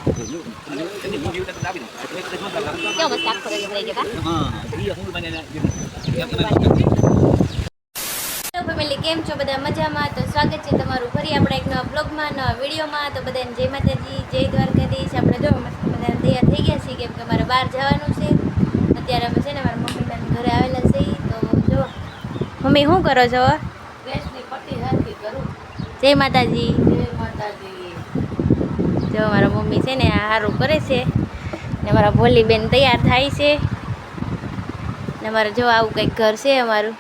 કેવો મસ્ત આખો રહી ગયો ફેમિલી, કેમ છો બધા? મજામાં? તો સ્વાગત છે તમારું ફરી આપણે એક નવા બ્લોગમાં, નવા વિડીયોમાં. તો બધાને જય માતાજી, જય દ્વારકાધીશ. આપણે જો મસ્ત બધા તૈયાર થઈ ગયા છીએ કેમ કે અમારે બહાર જવાનું છે. અત્યારે અમે છે ને મારા મમ્મીના ઘરે આવેલા છીએ. તો જો મમ્મી શું કરો છો? જય માતાજી. જય માતાજી. જો મારા મમ્મી છે ને આ સારું કરે છે ને મારા ભોલી બેન તૈયાર થાય છે ને મારે જો આવું કંઈક ઘર છે અમારું.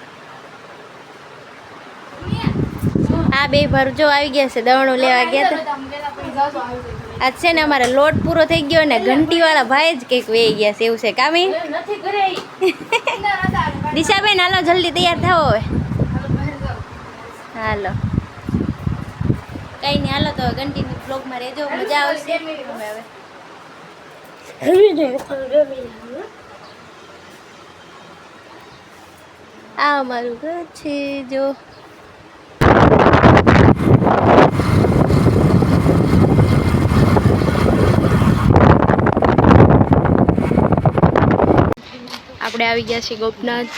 આ બે ભર જો આવી ગયા છે, દવણું લેવા ગયા હતા. આજ છે ને અમારે લોટ પૂરો થઈ ગયો ને ઘંટી વાળા ભાઈ જ કંઈક વહી ગયા છે એવું છે. કામી દિશાબેન હાલો જલ્દી તૈયાર થાવો હવે. હાલો કઈ નહીં, હાલો તો કન્ટિન્યુ બ્લોગમાં રહેજો, મજા આવશે. આ અમારું ઘર છે જો. આપણે આવી ગયા છીએ ગોપનાથ.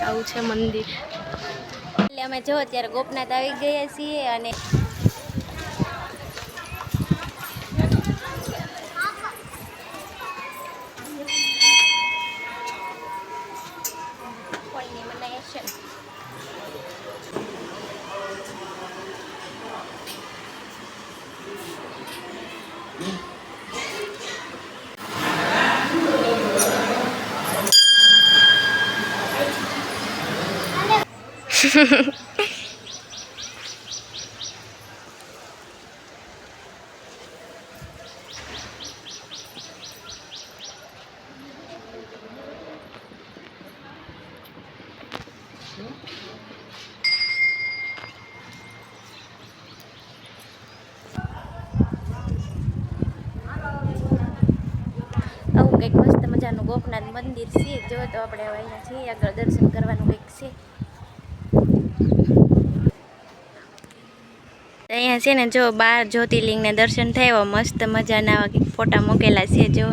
આવું છે મંદિર. એટલે અમે જો અત્યારે ગોપનાથ આવી ગયા છીએ અને આવું કંઈક મસ્ત મજાનું ગોપનાથ મંદિર છે. જો તો આપણે હવે અહીંયા છીએ, આગળ દર્શન કરવાનું કંઈક છે. અહીંયા છે ને જો 12 જ્યોતિર્લિંગને દર્શન થયા, મસ્ત મજાના આવા કંઈક ફોટા મૂકેલા છે. જો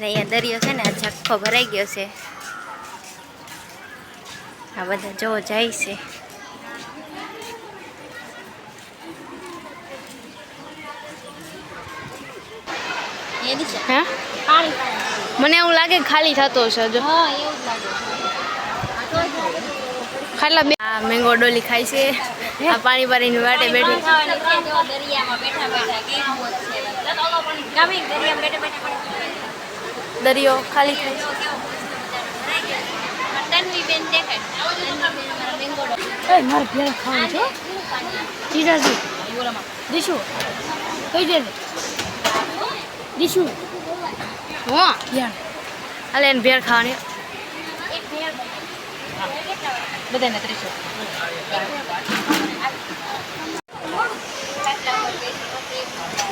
અહીંયા દરિયો છે ને આ આખો ભરાઈ ગયો છે. આ બધા જો જાય છે. મને એવું લાગે ખાલી થતો હશે જો. ખાલા બે આ મેંગો ડોલી ખાય છે. આ પાણી ભરીને વાટે બેઠી દરિયો ખાલી થાય છે. મારે ભેળ ખાવાનું છે. જીજાજી દીશું કઈ દે દીશું હા યાર હાલે એને ભેળ ખાવાની. બધાને 300.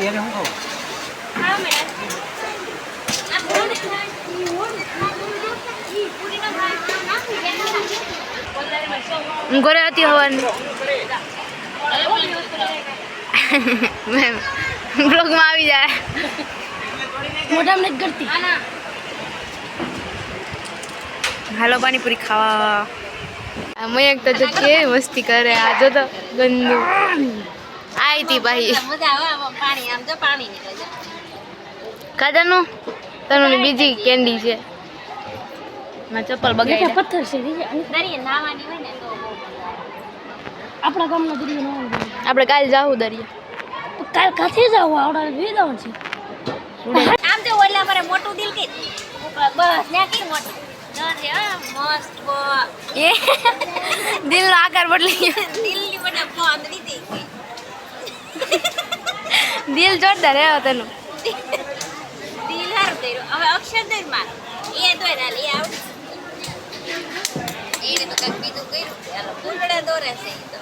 એને હું કહું ઘરે હતી હવાની બ્લોગમાં આવી જાય મોઢામાં નથી કરતી. હાલો પાણીપુરી ખાવા. આ મયંક તો જો કે મસ્તી કરે. આ જો તો ગંદુ આઈ હતી ભાઈ ખાજાનું તનું બીજી કેન્ડી છે. ચપ્પલ બગાડી પથ્થર છે. આપણા ગામનો દરિયો ન આપણે કાલે જાવું દરિયા. કાલ કાથી જાવ આવડા જોઈ જવાનું છે. આમ તો ઓલા પર મોટું દિલ કે બસ ન્યા કે મોટું નરે મસ્ત બો એ દિલ નો આકાર બદલી ગયો. દિલ ની બને ફોન દીધી દિલ જોરદાર હે તનું. દિલ હાર દેરો હવે અક્ષર દે માર એ તો ના લે આવ એને તો કક બીજું કર્યું. હાલો ફૂલડા દોરે છે તો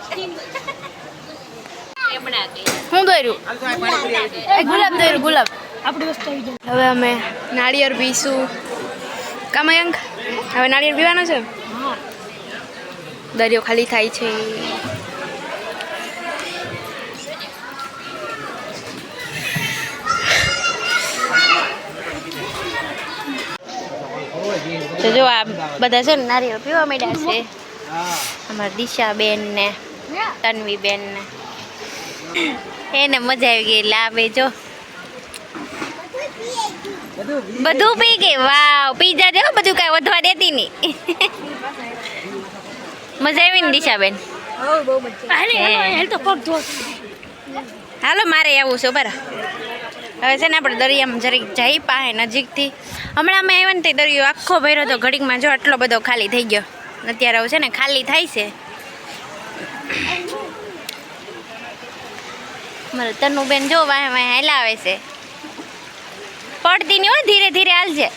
એમણા કે હું દોર્યું એ ગુલાબ દોર્યું. ગુલાબ આપણી વસ્તુ આવી જાય. હવે અમે નાળિયેર પીશું. કામયંક હવે નાળિયેર પીવાનો છે. દરિયો ખાલી થાય છે. તો જો આ બધા છે ને નારિયેળ પીવા માંડ્યા છે. અમારા દિશાબેન ને તન્વીબેન ને એને મજા આવી ગઈ. એટલે આ બે જો બધું પી ગઈ. વાવ, પી જાજે બધું, કાંઈ વધવા દેતી નહીં. મજા આવી ને દિશાબેન? હાલો મારે આવું છે બરાબર. હવે છે ને આપણે દરિયામાં જરીક જઈ પાસે નજીકથી. હમણાં અમે આવ્યા ને તે દરિયો આખો ભર્યો તો ઘડીકમાં જો આટલો બધો ખાલી થઈ ગયો. અત્યારે હવે છે ને ખાલી થાય છે. મારે તનુબેન જો વાહે વાહે હલાવે છે. પડતી નહીં હો, ધીરે ધીરે હાલજે.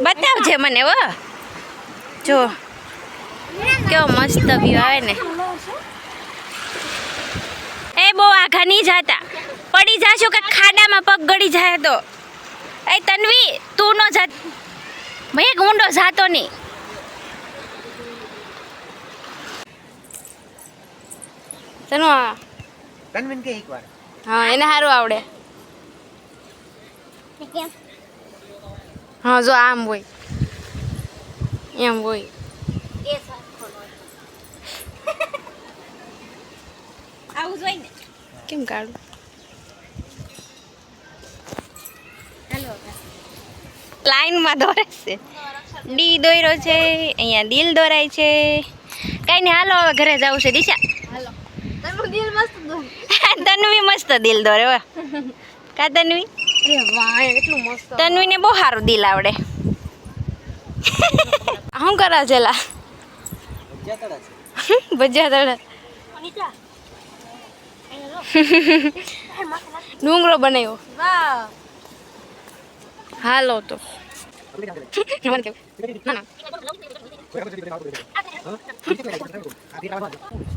બતાવજે મને હો. જો કેવો મસ્ત વ્યૂ આવે ને. એ બહુ આઘા નહીં જાતા, પડી જાશું કે ખાડામાં પગ ગળી જાય તો. એ તન્વી તું નો જાત, મેં ઊંડો જાતો નહીં. તનો કન્વિન કે એકવાર હા એને સારું આવડે. હા જો આમ હોય એમ હોય. આવું જોઈ ને કેમ કાઢું. લાઈનમાં દોરે છે. ડી દોર્યો છે, અહીંયા દિલ દોરાય છે. કઈ નહીં, હાલો હવે ઘરે જવું છે. દિશા તન્વી મસ્ત દિલ દોરે હો. કા તન્વી? તન્વીને બહુ સારું દિલ આવડે. શું કરા છેલા? ભજીયા તળે ડુંગરો બનાવ્યો. હાલો તો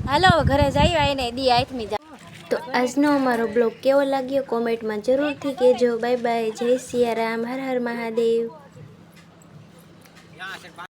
હાલો ઘરે જઈએ. એને દી આથમી જા. તો આજનો અમારો બ્લોગ કેવો લાગ્યો કોમેન્ટમાં જરૂરથી કહેજો. Bye bye. જય સિયારામ. હર હર મહાદેવ.